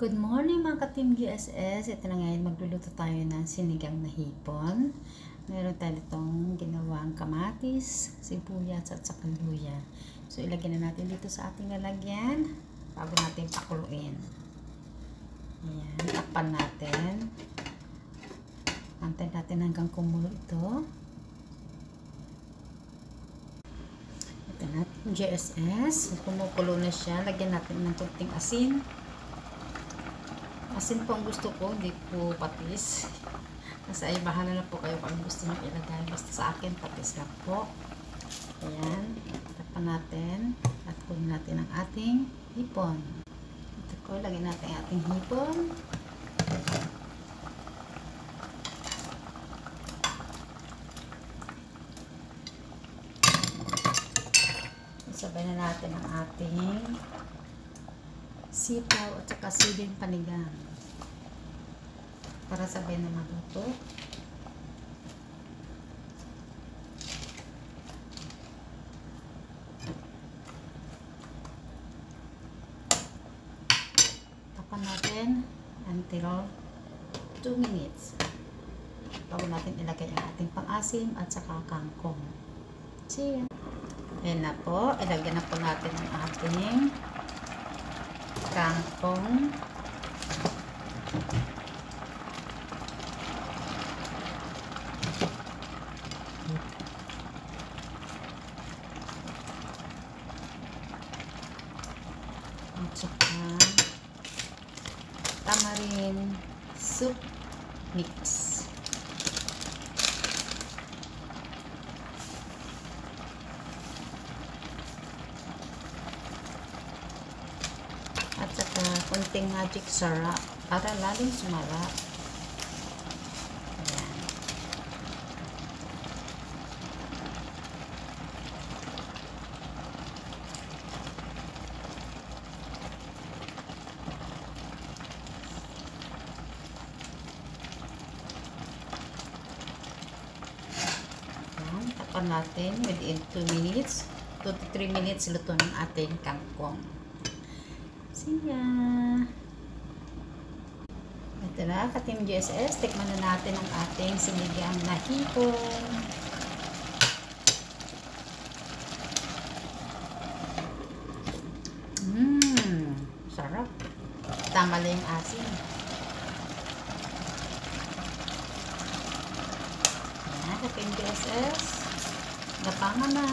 Good morning mga ka-Team GSS. Ito na ngayon, magluluto tayo ng sinigang na hipon. Meron tayo itong ginawang kamatis, sibuyas at saka luya. So ilagay na natin dito sa ating lalagyan bago natin pakuluin. Ayan, takpan natin. Antayin natin hanggang kumulo ito. Ito na, GSS. Kumukulo na siya. Lagyan natin ng kunting asin. Asin po ang gusto ko, hindi po patis. Kasi ay bahala na po kayo kung gusto nyo ilagay. Basta sa akin, patis lang po. Ayan. Tapan natin. At kunin natin ang ating hipon. Ito ko, lagyan natin ang ating hipon. Isabay na natin ang ating sitaw at saka siling panigang para sabay na maluto. Tapan natin until 2 minutes bago natin ilagay ang ating pang-asim at saka kangkong. See ya! Ayan na po, ilagyan na po natin ang ating kangkong. At saka tamarind soup mix. At saka konting magic sarap para lalong sumarap. Ayan. Ayan. Tapan natin within 2 minutes. 2 to 3 minutes luto ng ating kangkong. Siya. Ito na, ka-Team GSS. Tikman na natin ang ating sinigang na hipon. Sarap. Tama lang yung asin. Ayan, ka-Team GSS. Dapangan na.